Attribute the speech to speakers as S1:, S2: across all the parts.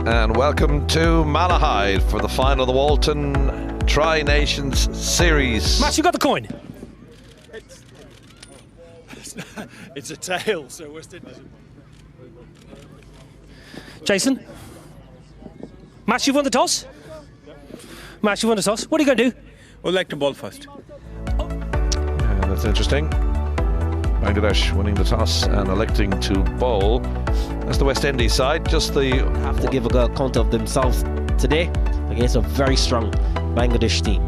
S1: and welcome to Malahide for the final of the Walton Tri-Nations Series.
S2: Matt, you got the coin?
S3: It's a tail, so West Indies.
S2: Jason? Matt, you've won the toss? Matt, you've won the toss. What are you going to do?
S3: We'll like the ball first.
S1: Yeah, that's interesting. Bangladesh winning the toss and electing to bowl. That's the West Indies side. Just the
S4: have to give a good account of themselves today against a very strong Bangladesh team.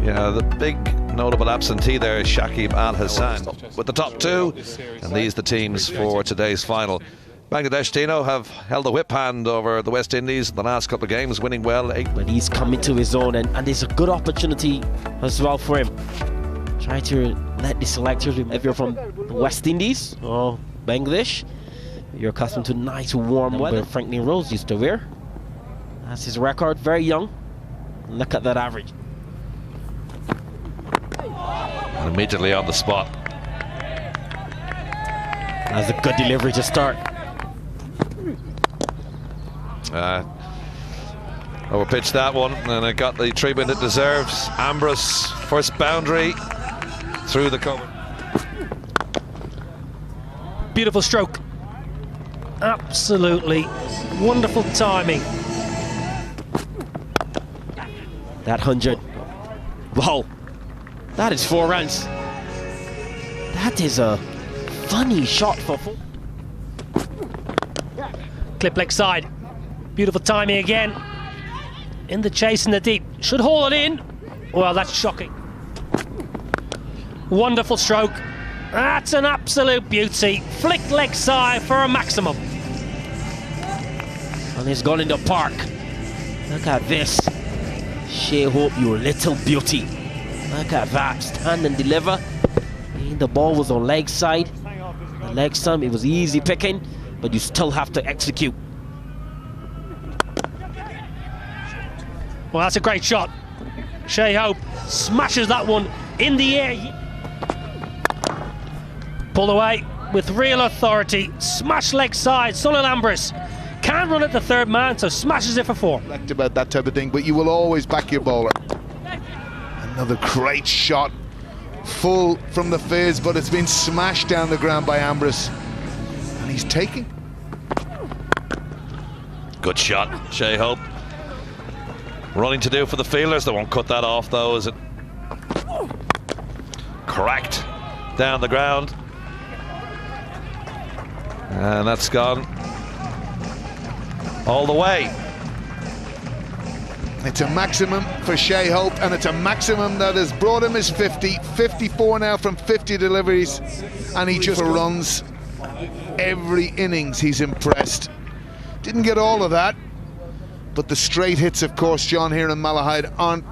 S1: Yeah, the big notable absentee there is Shakib Al Hassan with the top two, and these the teams for today's final. Bangladesh, Dino, have held a whip hand over the West Indies in the last couple of games, winning well.
S4: But he's coming to his own, and there's a good opportunity as well for him. Try to let the selectors, if you're from the West Indies or Bangladesh, you're accustomed to nice warm weather. Franklin Rose used to wear. That's his record, very young. Look at that average.
S1: And immediately on the spot.
S4: That's a good delivery to start.
S1: Overpitched that one, and it got the treatment it deserves. Ambrose, first boundary through the cover.
S2: Beautiful stroke. Absolutely wonderful timing.
S4: That 100. Wow. That is 4 runs. That is a funny shot for 4.
S2: Clip leg side. Beautiful timing again. In the chase in the deep. Should haul it in. Well, that's shocking. Wonderful stroke. That's an absolute beauty. Flick leg side for a maximum.
S4: And he's gone in the park. Look at this. Shea Hope, you little beauty. Look at that. Stand and deliver. And the ball was on leg side. The leg stump, it was easy picking, but you still have to execute.
S2: Well, that's a great shot. Shea Hope smashes that one in the air. Pulled away with real authority. Smash leg side. Sunil Ambrose can't run at the third man, so smashes it for 4.
S5: About that type of thing, but you will always back your bowler. Another great shot. Full from the fizz, but it's been smashed down the ground by Ambrose. And he's taking.
S1: Good shot, Shea Hope. Running to do for the fielders. They won't cut that off though, is it? Cracked down the ground. And that's gone all the way.
S5: It's a maximum for Shea Hope, and it's a maximum that has brought him his 50. 54 now from 50 deliveries, and he just runs every innings. He's impressed. Didn't get all of that, but the straight hits, of course, John, here in Malahide aren't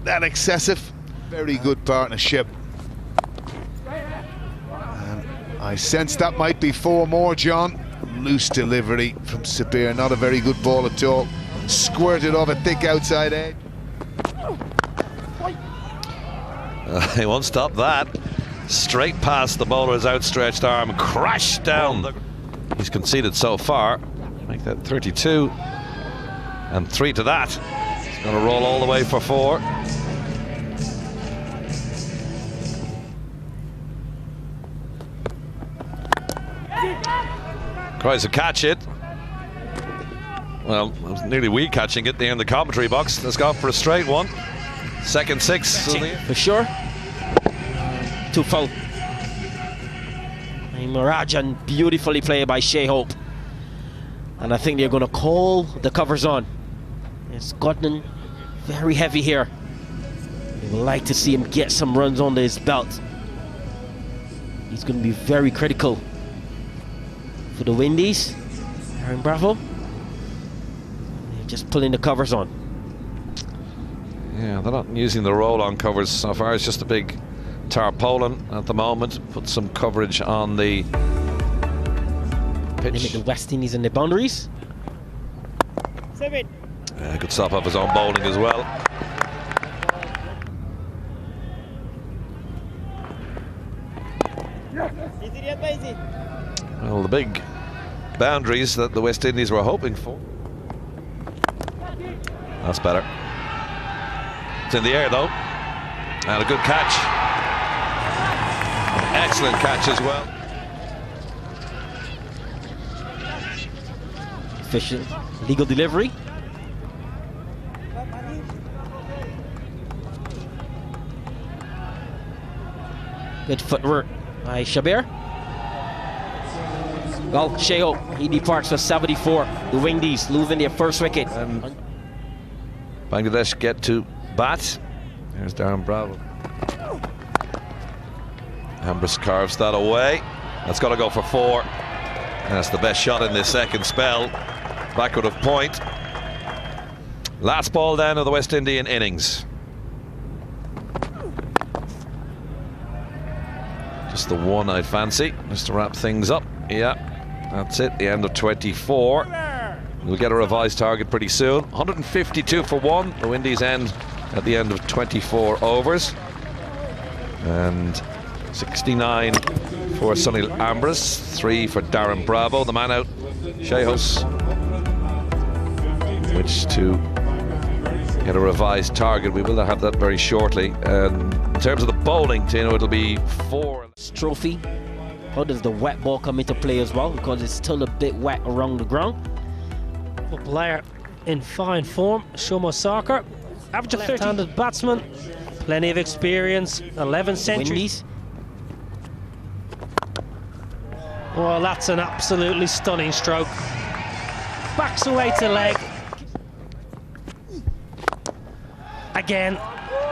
S5: that excessive. Very good partnership. And I sense that might be 4 more, John. Loose delivery from Sabir, not a very good ball at all. Squirted off a thick outside edge.
S1: He won't stop that. Straight past the bowler's outstretched arm, crashed down. He's conceded so far. Make that 32. And 3 to that. He's going to roll all the way for 4. Tries to catch it. Well, it was nearly we catching it there in the commentary box. Let's go for a straight one. Second 6.
S4: For sure. 2 full. And Marajan beautifully played by Shea Hope. And I think they're going to call the covers on. It's gotten very heavy here. We would like to see him get some runs under his belt. He's going to be very critical for the Windies. Aaron Bravo. They're just pulling the covers on.
S1: Yeah, they're not using the roll-on covers so far. It's just a big tarpaulin at the moment. Put some coverage on the pitch.
S4: Limit the West Indies and the boundaries.
S6: 7.
S1: Good stop off his own bowling as well. Well, the big boundaries that the West Indies were hoping for. That's better. It's in the air though. And a good catch. Excellent catch as well.
S4: Efficient legal delivery. Good footwork by Shabir. Well, Sheho, he departs for 74. The Windies losing their first wicket.
S1: And Bangladesh get to bat. There's Darren Bravo. Ambrose carves that away. That's got to go for 4. And that's the best shot in this second spell. Backward of point. Last ball down of the West Indian innings. Just the one I'd fancy, just to wrap things up. Yeah, that's it, the end of 24. We'll get a revised target pretty soon. 152 for 1. The Windies end at the end of 24 overs. And 69 for Sunil Ambrose, 3 for Darren Bravo. The man out, Shehos, which to get a revised target. We will have that very shortly. And in terms of the bowling, Tino, it'll be 4.
S4: Trophy. How does the wet ball come into play as well? Because it's still a bit wet around the ground.
S2: A player in fine form, Shomo Sarkar. Average of left-handed batsman. Plenty of experience. 11 centuries.
S4: Windies.
S2: Well, that's an absolutely stunning stroke. Backs away to leg. Again,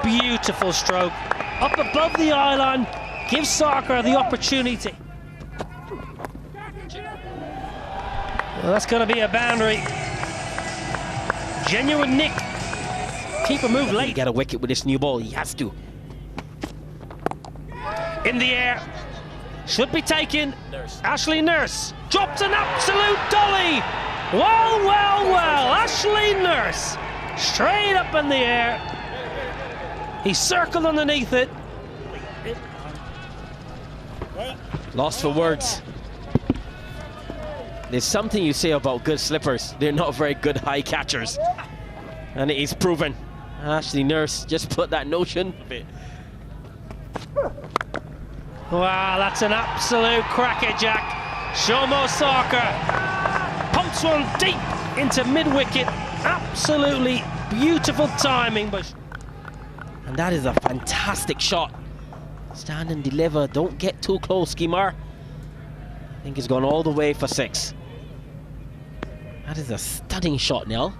S2: beautiful stroke. Up above the eye line, gives Sarkar the opportunity. Well, that's going to be a boundary. Genuine nick. Keeper move late.
S4: Get a wicket with this new ball, he has to.
S2: In the air. Should be taken. Ashley Nurse dropped an absolute dolly. Well, well, well. Ashley Nurse straight up in the air. He circled underneath it.
S4: Lost for words. There's something you say about good slippers. They're not very good high catchers. And it is proven. Ashley Nurse just put that notion.
S2: Wow, that's an absolute cracker, Jack. Shomo Sarkar pumps one deep into mid-wicket. Absolutely beautiful timing.
S4: And that is a fantastic shot. Stand and deliver. Don't get too close, Skimar. I think he's gone all the way for 6. That is a stunning shot, Nell.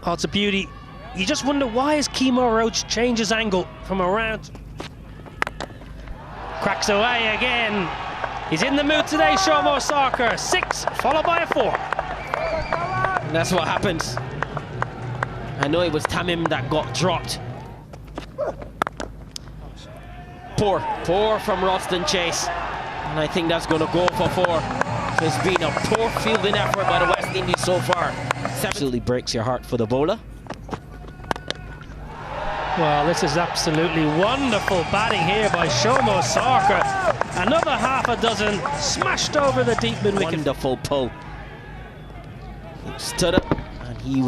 S2: Oh, it's a beauty. You just wonder, why has Kemar Roach changed his angle from around? Cracks away again. He's in the mood today, Shomo Sarkar. 6, followed by a 4.
S4: And that's what happens. I know it was Tamim that got dropped. Poor from Roston Chase. And I think that's going to go for 4. So it's been a poor fielding effort by the West Indies so far. Absolutely breaks your heart for the bowler.
S2: Well, this is absolutely wonderful batting here by Shomo Sarkar. Another half a dozen smashed over the deep mid-wicket.
S4: Wonderful pull. He stood up and he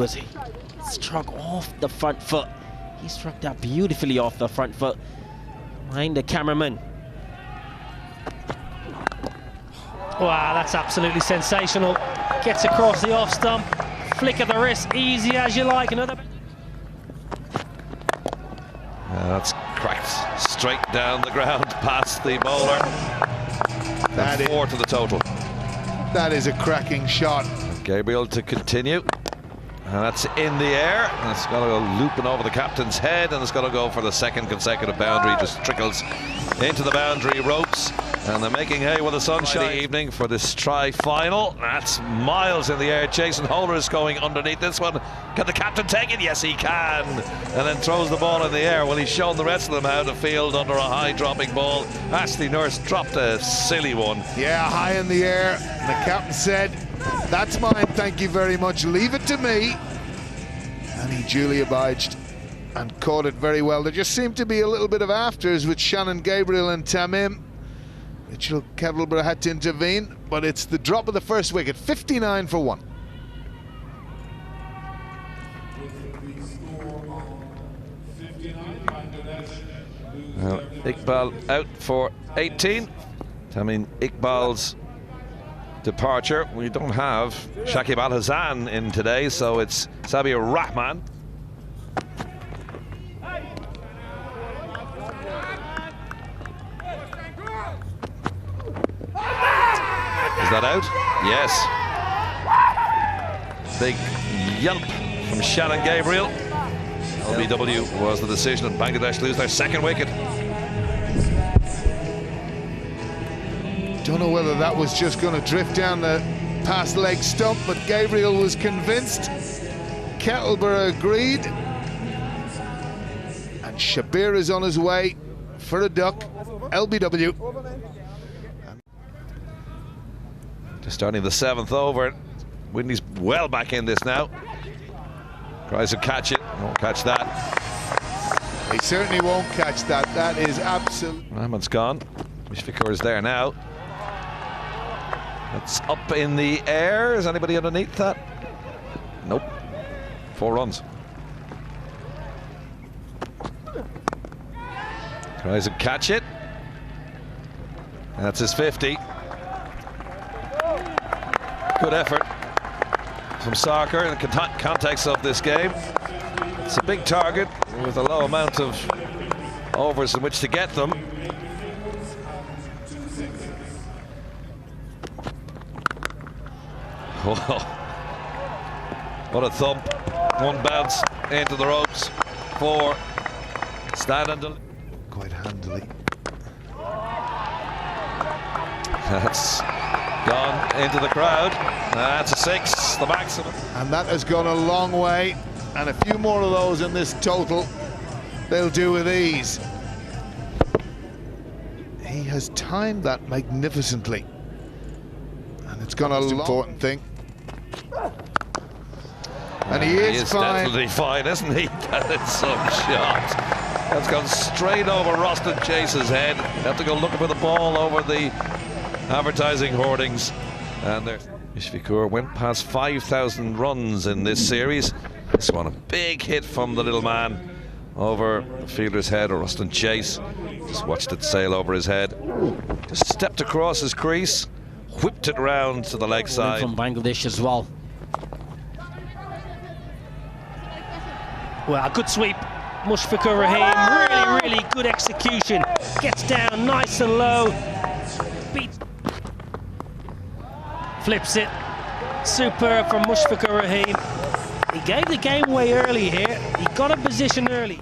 S4: struck off the front foot. He struck that beautifully off the front foot. Behind the cameraman.
S2: Wow, that's absolutely sensational. Gets across the off stump. Flick of the wrist, easy as you like. Another.
S1: That's cracked straight down the ground past the bowler. That 4 to the total.
S5: That is a cracking shot.
S1: Gabriel to continue. And that's in the air. And it's got to go looping over the captain's head, and it's got to go for the 2nd consecutive boundary. Just trickles into the boundary ropes. And they're making hay with the sunshine evening for this tri-final. That's miles in the air. Jason Holder is going underneath this one. Can the captain take it? Yes, he can. And then throws the ball in the air. Well, he's shown the rest of them how to field under a high dropping ball. Ashley Nurse dropped a silly one.
S5: Yeah, high in the air. And the captain said, "That's mine, thank you very much. Leave it to me." And he duly obliged and caught it very well. There just seemed to be a little bit of afters with Shannon Gabriel and Tamim. Mitchell Kettleborough had to intervene, but it's the drop of the first wicket, 59 for 1.
S1: Well, Iqbal out for 18. I mean, Iqbal's departure. We don't have Shakib Al Hassan in today, so it's Sabir Rahman. Is that out? Yes. Big yelp from Shannon Gabriel. LBW was the decision, and Bangladesh lose their second wicket.
S5: Don't know whether that was just going to drift down the past leg stump, but Gabriel was convinced. Kettleborough agreed. And Shabir is on his way for a duck. LBW.
S1: Just starting the 7th over. Windies well back in this now. Tries to catch it. Won't catch that.
S5: He certainly won't catch that. That is absolute.
S1: Rahman's gone. Mishfiqur is there now. It's up in the air. Is anybody underneath that? Nope. 4 runs. Tries to catch it. That's his 50. Good effort from Sarkar in the context of this game. It's a big target with a low amount of overs in which to get them. Whoa. What a thump. 1 bounce into the ropes. 4 stand and
S5: quite handily.
S1: That's gone into the crowd. That's a 6, the maximum.
S5: And that has gone a long way, and a few more of those in this total they'll do with ease. He has timed that magnificently, and it's gone a long important thing. And he is fine.
S1: Definitely fine, isn't he? That is some shot. That's gone straight over Roston Chase's head. Have to go looking for the ball over the advertising hoardings. And there's Mishfiqur went past 5,000 runs in this series. This one a big hit from the little man over the fielder's head, or Roston Chase. Just watched it sail over his head. Just stepped across his crease, whipped it round to the leg side.
S4: From Bangladesh as well.
S2: Well, good sweep. Mushfiqur Rahim, really good execution. Gets down nice and low. Beats. Flips it. Superb from Mushfiqur Rahim. He gave the game away early here. He got a position early.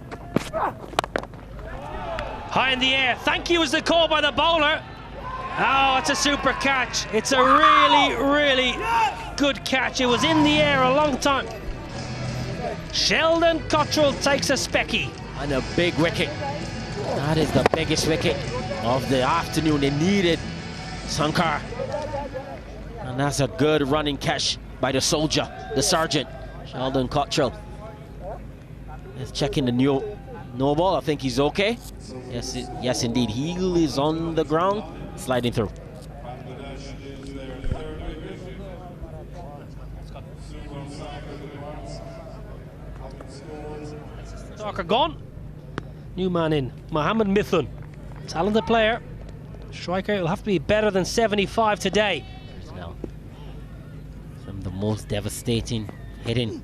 S2: High in the air. Thank you was the call by the bowler. Oh, it's a super catch. It's a really good catch. It was in the air a long time. Sheldon Cottrell takes a specky.
S4: And a big wicket. That is the biggest wicket of the afternoon. They needed Sankar. And that's a good running catch by the soldier, the sergeant, Sheldon Cottrell. Let's check in the no ball. I think he's okay. Yes, indeed. Heel is on the ground, sliding through.
S2: Starker gone. New man in, Mohammed Mithun. Talented player. Striker will have to be better than 75 today.
S4: Now, some of the most devastating hitting.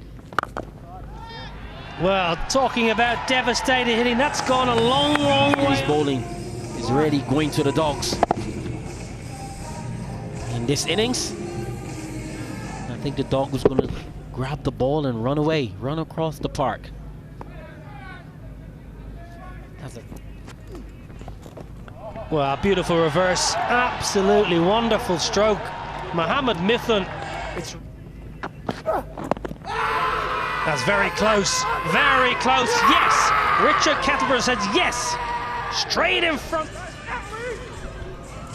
S2: Well, talking about devastating hitting, that's gone a long way.
S4: His bowling is really going to the dogs. In this innings, I think the dog was going to grab the ball and run away, run across the park. That's it.
S2: Well, beautiful reverse, absolutely wonderful stroke. Mohammed Mithun, it's... That's very close, yes! Richard Kettleborough says yes! Straight in front.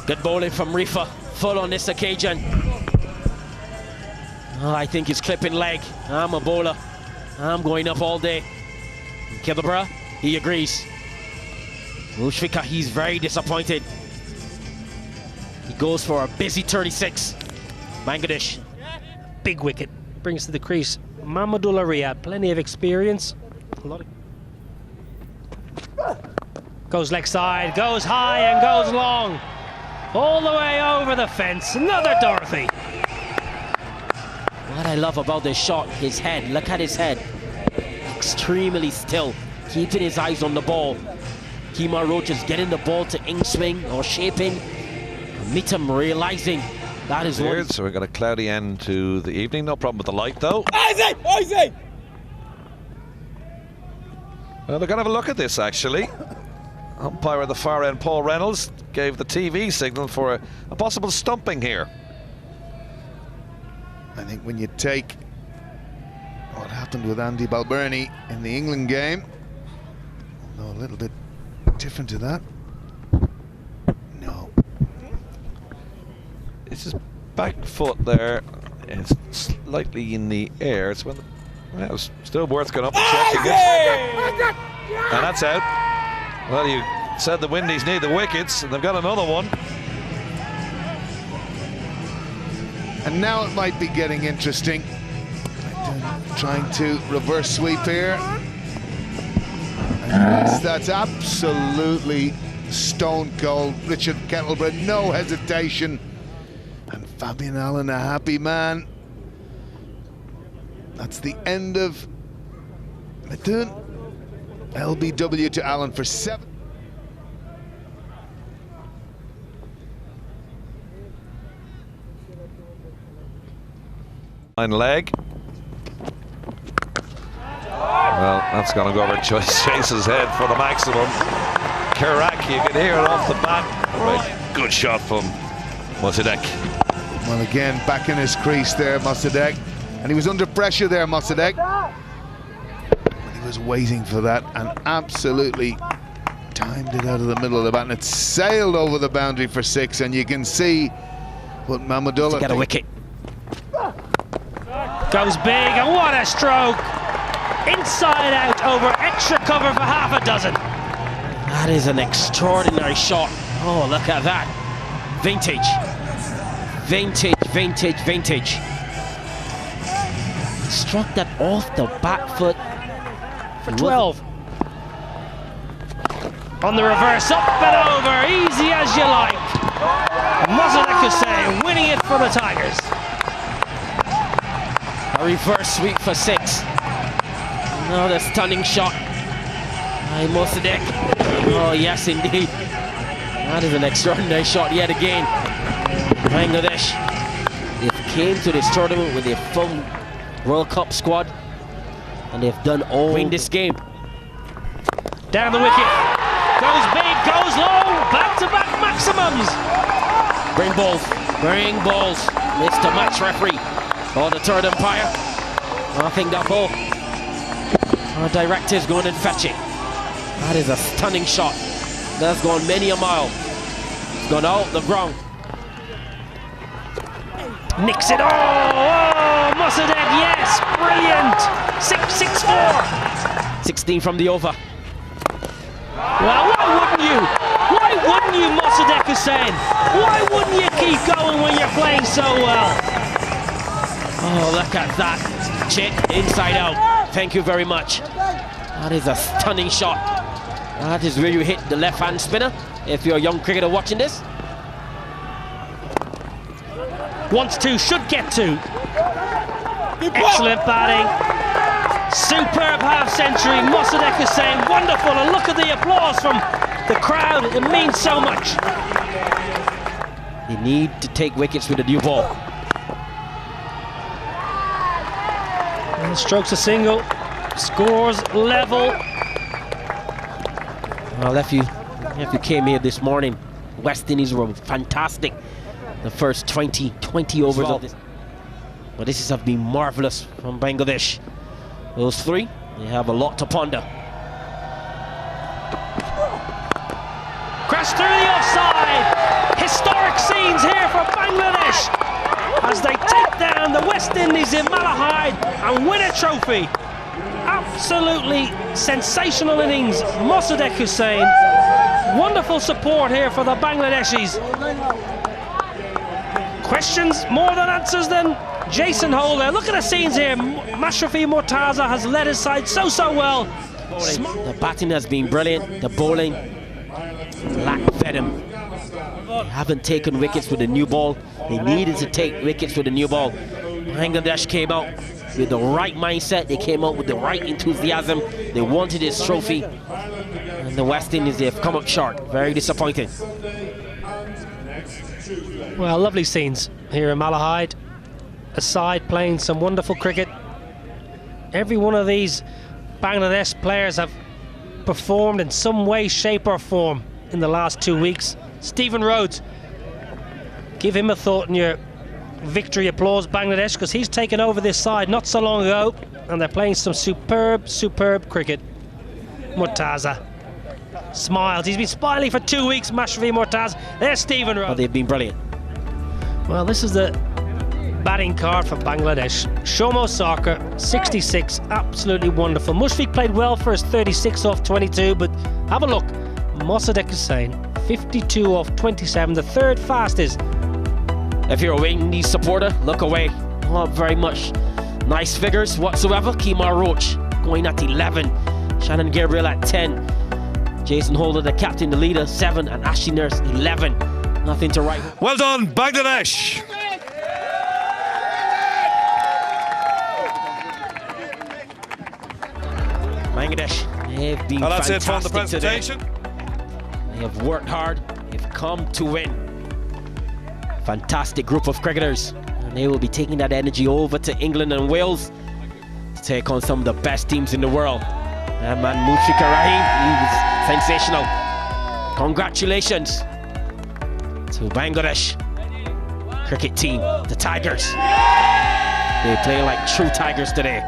S4: Good bowling from Rifa, full on this occasion. Oh, I think he's clipping leg. I'm a bowler. I'm going up all day. Kettleborough, he agrees. Mushfiqur, he's very disappointed. He goes for a busy 36. Bangladesh.
S2: Big wicket. brings to the crease Mahmoudullah Riyad, plenty of experience. Goes leg side, goes high and goes long. All the way over the fence, another Dorothy.
S4: What I love about this shot, his head, look at his head. Extremely still, keeping his eyes on the ball. Kemar Roach is getting the ball to in swing or shaping. Meet him realizing that is
S1: weird. So we've got a cloudy end to the evening. No problem with the light though.
S3: Isaac!
S1: Well, they're going to have a look at this actually. Umpire at the far end, Paul Reynolds, gave the TV signal for a possible stumping here.
S5: I think when you take what happened with Andy Balbirnie in the England game, although a little bit different to that. No.
S1: It's his back foot there. It's slightly in the air. It's when well, it's still worth going up and checking it. And that's out. Well, you said the Windies need the wickets, and they've got another one.
S5: And now it might be getting interesting. Trying to reverse sweep here. And that's absolutely stone cold. Richard Kettleborough, no hesitation. And Fabian Allen, a happy man. That's the end of Mithun. LBW to Allen for 7.
S1: Leg. Well, that's going to go over Chase's head for the maximum. Kerak, you can hear it off the bat. Right, good shot from Mossadegh.
S5: Well, again, back in his crease there, Mossadegh. And he was under pressure there, Mossadegh. But he was waiting for that and absolutely timed it out of the middle of the bat. And it sailed over the boundary for 6. And you can see what Mahmoudullah
S4: got a wicket.
S2: Goes big, and what a stroke! Inside out over extra cover for half a dozen.
S4: That is an extraordinary shot. Oh, look at that. Vintage. Vintage, vintage, vintage. Struck that off the back foot.
S2: For 12. On the reverse, up and over, easy as you like. Mossadegh Hussain winning it for the Tigers.
S4: A reverse sweep for 6. Another stunning shot by Mossadegh. Oh yes indeed. That is an extraordinary shot yet again. Bangladesh, they've came to this tournament with a full World Cup squad and they've done all in this game.
S2: Down the wicket. Goes big, goes low, back-to-back maximums.
S4: Bring balls, bring balls. Mr. Match Referee. Oh, the third umpire. I think that ball. Our director's going and fetch it. That is a stunning shot. That's gone many a mile. It's gone out the ground.
S2: Nicks it. Oh, Mossadegh, yes, brilliant. 6-6-4.
S4: 16 from the over.
S2: Well, why wouldn't you? Why wouldn't you, Mossadegh Hussain? Why wouldn't you keep going when you're playing so well?
S4: Oh, look at that. Chip inside out. Thank you very much. That is a stunning shot. That is where you hit the left-hand spinner. If you're a young cricketer watching this.
S2: Wants to, should get to. Excellent batting. Superb half-century. Mossadegh Hussain, wonderful. And look at the applause from the crowd. It means so much.
S4: They need to take wickets with a new ball.
S2: And strokes a single, scores level.
S4: Well, if you came here this morning, West Indies were fantastic. The first 20 overs of this. But this has been marvelous from Bangladesh. Those 3, they have a lot to ponder.
S2: Crash through the offside. Historic scenes here for Bangladesh as they take down the West Indies in Malahide and win a trophy. Absolutely sensational innings, Mossadegh Hussain. Wonderful support here for the Bangladeshis. Questions more than answers then? Jason Holder, look at the scenes here. Mashrafi Mortaza has led his side so well.
S4: The batting has been brilliant. The bowling lack venom. They haven't taken wickets with the new ball. They needed to take wickets with the new ball. Bangladesh came out with the right mindset. They came out with the right enthusiasm. They wanted this trophy. And the West Indies, they've come up short. Very disappointing.
S2: Well, lovely scenes here in Malahide. A side playing some wonderful cricket. Every one of these Bangladesh players have performed in some way, shape or form in the last 2 weeks. Stephen Rhodes, give him a thought in your victory applause, Bangladesh, because he's taken over this side not so long ago and they're playing some superb cricket. Mortaza smiles. He's been smiling for 2 weeks, Mashrafi Mortaza. There's Stephen Rhodes.
S4: But they've been brilliant.
S2: Well, this is the batting card for Bangladesh. Shomo Sarkar, 66, absolutely wonderful. Mushfiq played well for his 36 off 22, but have a look. Mossadegh Hussain, 52 off 27, the third fastest.
S4: If you're a windies supporter, look away. Not very much nice figures whatsoever. Kemar Roach going at 11. Shannon Gabriel at 10. Jason Holder, the captain, the leader, 7. And Ashley Nurse, 11. Nothing to write.
S1: Well done, Bangladesh.
S4: Bangladesh, they've been
S1: Well, that's
S4: fantastic
S1: it from the presentation.
S4: today. They have worked hard. They've come to win. Fantastic group of cricketers. And they will be taking that energy over to England and Wales to take on some of the best teams in the world. And man, Mushfiq Rahim, he was sensational. Congratulations to Bangladesh cricket team, the Tigers. They play like true Tigers today.